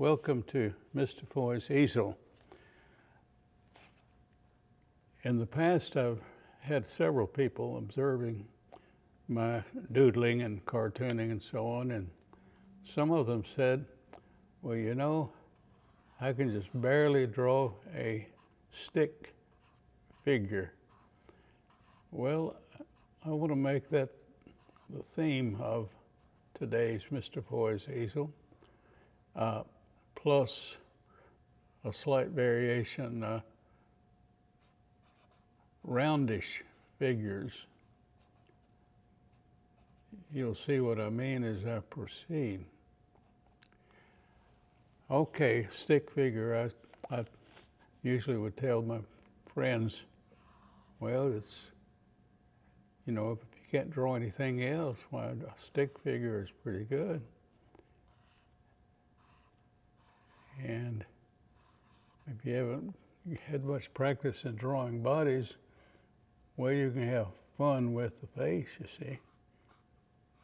Welcome to Mr. Foy's Easel. In the past, I've had several people observing my doodling and cartooning and so on, and some of them said, well, you know, I can just barely draw a stick figure. Well, I want to make that the theme of today's Mr. Foy's Easel, plus a slight variation, roundish figures. You'll see what I mean as I proceed. Okay, stick figure. I usually would tell my friends, well, it's, you know, if you can't draw anything else, why a stick figure is pretty good. And if you haven't had much practice in drawing bodies, well, you can have fun with the face, you see.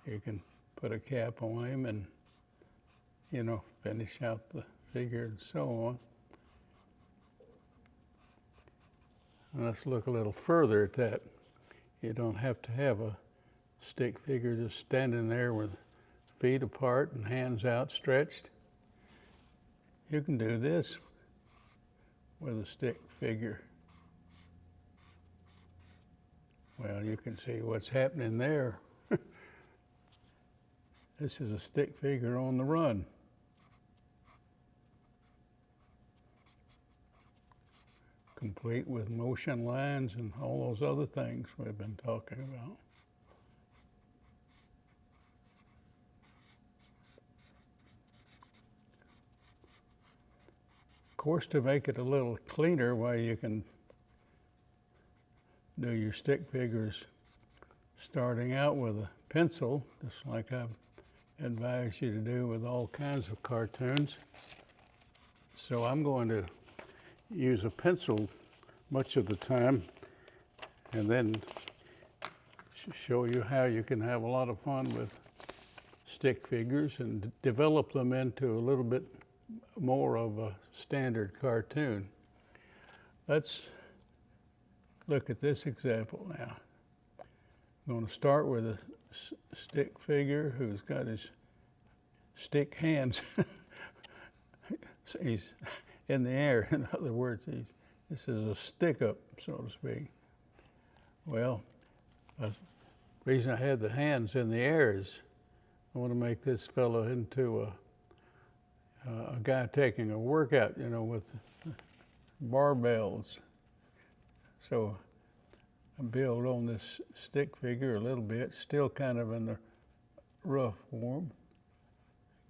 You can put a cap on him and, you know, finish out the figure and so on. And let's look a little further at that. You don't have to have a stick figure just standing there with feet apart and hands outstretched. You can do this with a stick figure. Well, you can see what's happening there. This is a stick figure on the run. Complete with motion lines and all those other things we've been talking about. Of course, to make it a little cleaner, why you can do your stick figures starting out with a pencil, just like I've advised you to do with all kinds of cartoons. So I'm going to use a pencil much of the time and then show you how you can have a lot of fun with stick figures and develop them into a little bit more of a standard cartoon. Let's look at this example now. I'm going to start with a stick figure who's got his stick hands. He's in the air. In other words, this is a stick up, so to speak. Well, the reason I had the hands in the air is I want to make this fellow into a guy taking a workout, you know, with barbells. So I build on this stick figure a little bit, still kind of in the rough form.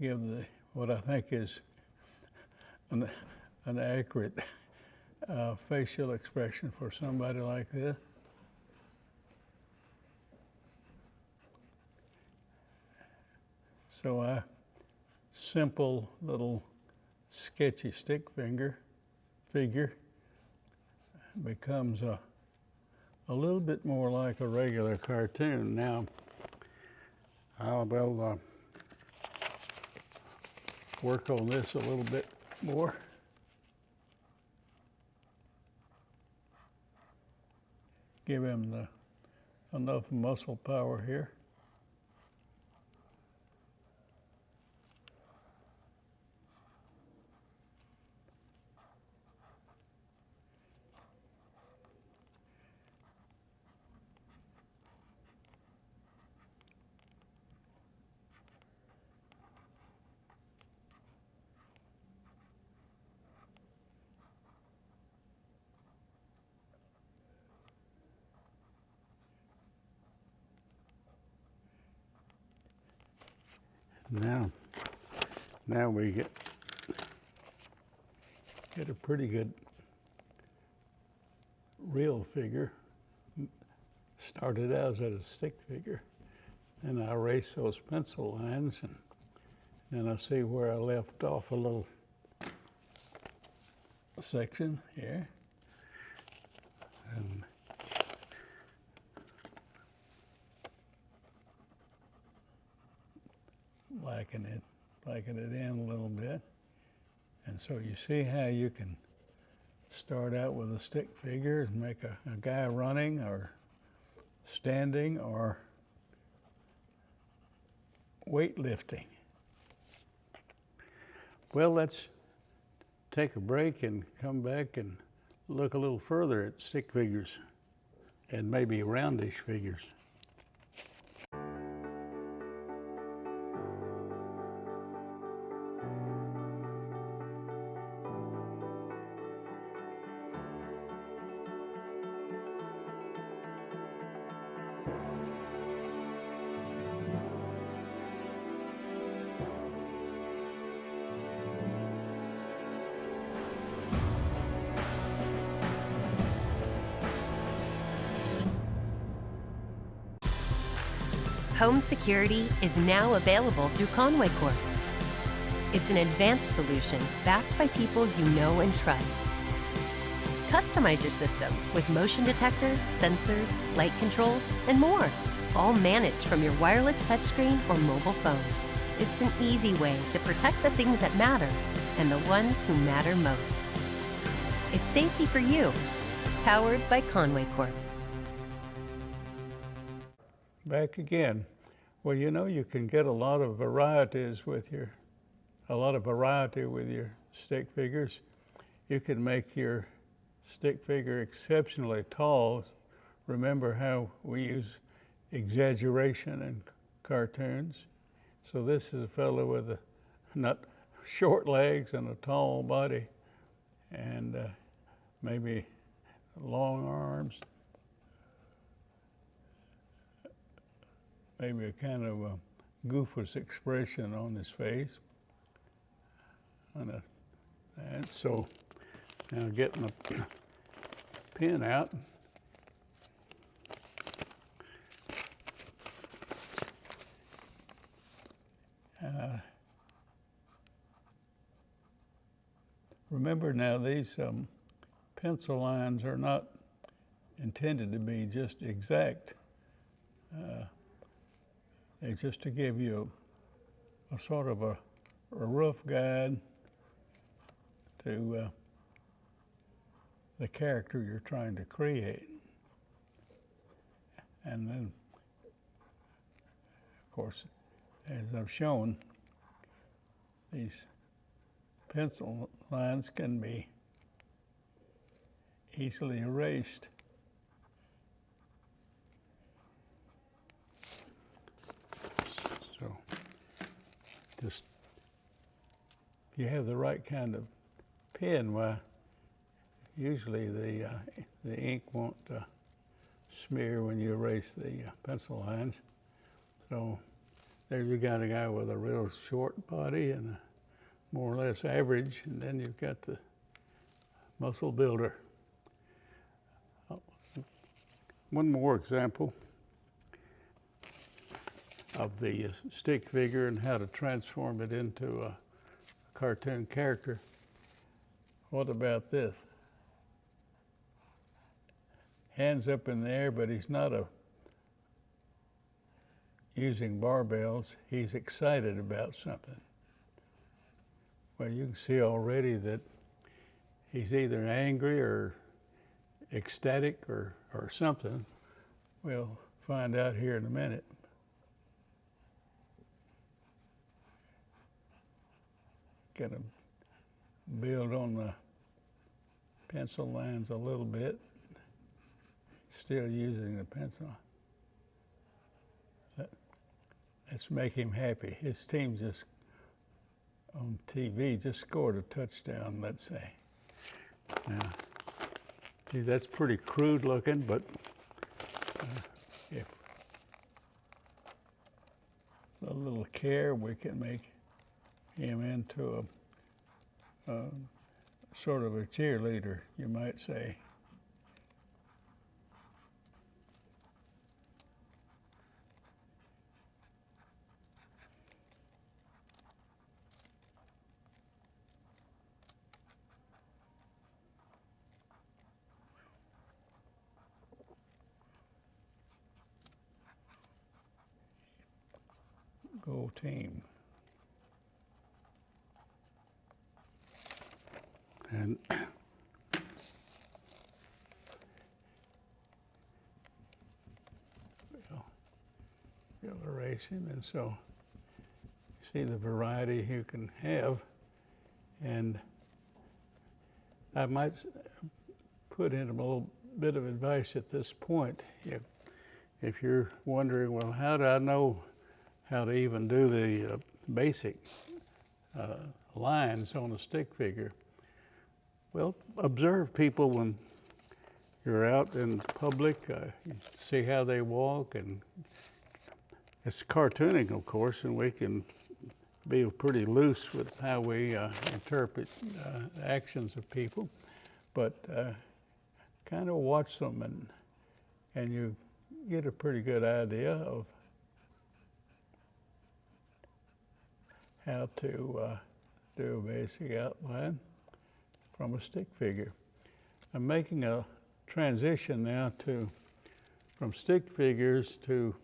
Give what I think is an accurate facial expression for somebody like this. So a simple little sketchy stick figure becomes a little bit more like a regular cartoon. Now, I will work on this a little bit more. Give him enough muscle power here. Now we get a pretty good real figure. Started out as a stick figure, and I erase those pencil lines, and then I see where I left off a little section here, and liking it in a little bit. And so you see how you can start out with a stick figure and make a guy running or standing or weightlifting. Well, let's take a break and come back and look a little further at stick figures and maybe roundish figures. Home security is now available through Conway Corp. It's an advanced solution backed by people you know and trust. Customize your system with motion detectors, sensors, light controls, and more, all managed from your wireless touchscreen or mobile phone. It's an easy way to protect the things that matter and the ones who matter most. It's safety for you, powered by Conway Corp. Back again. Well, you know, you can get a lot of variety with your stick figures. You can make your stick figure exceptionally tall. Remember how we use exaggeration in cartoons? So this is a fellow with not short legs and a tall body and maybe long arms. Maybe a kind of a goofus expression on his face. And so now getting a pen out. Remember now, these pencil lines are not intended to be just exact. They're just to give you a sort of a rough guide to the character you're trying to create. And then, of course, as I've shown, these pencil lines can be easily erased. So just, if you have the right kind of pen, well, usually the ink won't smear when you erase the pencil lines. So there you got a guy with a real short body and a more or less average, and then you've got the muscle builder. One more example of the stick figure and how to transform it into a cartoon character. What about this? Hands up in the air, but he's not using barbells. He's excited about something. Well, you can see already that he's either angry or ecstatic or something. We'll find out here in a minute. Gonna build on the pencil lines a little bit, still using the pencil. Let's make him happy. His team just on TV just scored a touchdown, let's say. Now, see, that's pretty crude looking, but if a little care, we can make him into a sort of a cheerleader, you might say. Go team. And we'll erase him, and so see the variety you can have. And I might put in a little bit of advice at this point. If you're wondering, well, how do I know how to even do the basic lines on a stick figure? Well, observe people when you're out in public, see how they walk, and it's cartooning, of course, and we can be pretty loose with how we interpret the actions of people, but kind of watch them, and you get a pretty good idea of how to do a basic outline from a stick figure. I'm making a transition now from stick figures to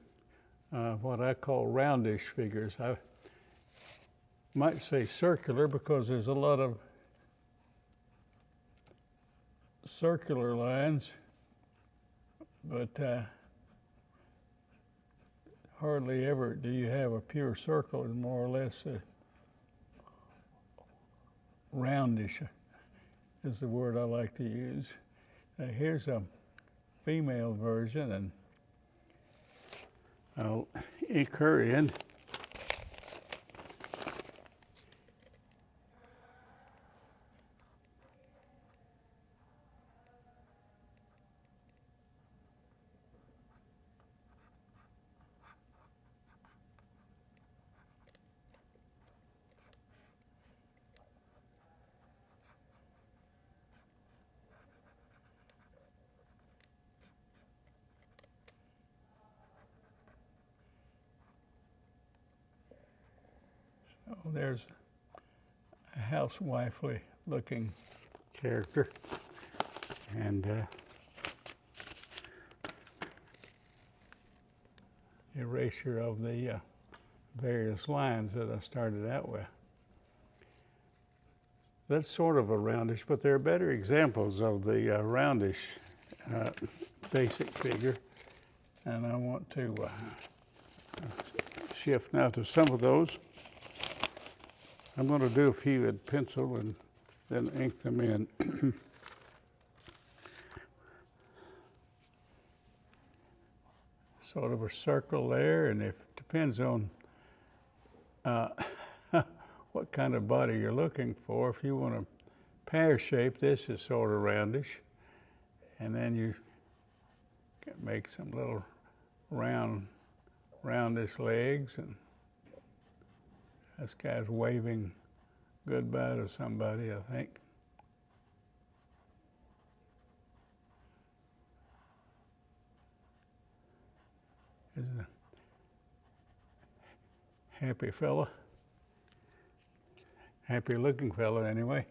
what I call roundish figures. I might say circular because there's a lot of circular lines, but hardly ever do you have a pure circle. It's more or less roundish is the word I like to use. Here's a female version, and I'll ink her in. Oh, there's a housewifely looking character, and erasure of the various lines that I started out with. That's sort of a roundish, but there are better examples of the roundish basic figure, and I want to shift now to some of those. I'm going to do a few in pencil and then ink them in. Sort of a circle there, and it depends on what kind of body you're looking for. If you want a pear shape, this is sort of roundish, and then you can make some little roundish legs, and this guy's waving goodbye to somebody, I think. He's a happy fella. Happy looking fella, anyway.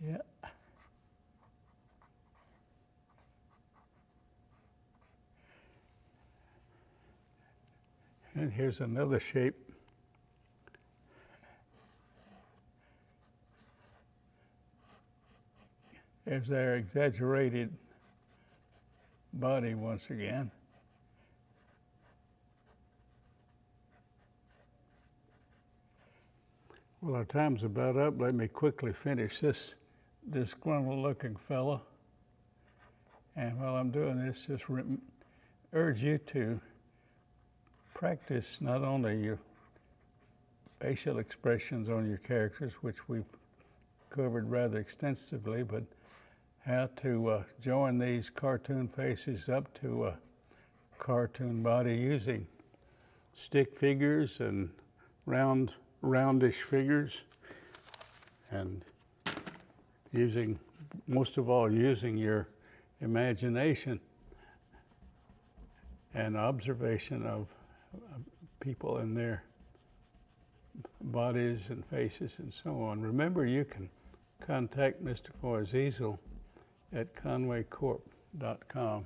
Yeah. And here's another shape. There's their exaggerated body once again. Well, our time's about up. Let me quickly finish this disgruntled looking fella. And while I'm doing this, just urge you to practice not only your facial expressions on your characters, which we've covered rather extensively, but how to join these cartoon faces up to a cartoon body using stick figures and roundish figures, and most of all, using your imagination and observation of people and their bodies and faces and so on. Remember, you can contact Mr. Foy's Easel at conwaycorp.com.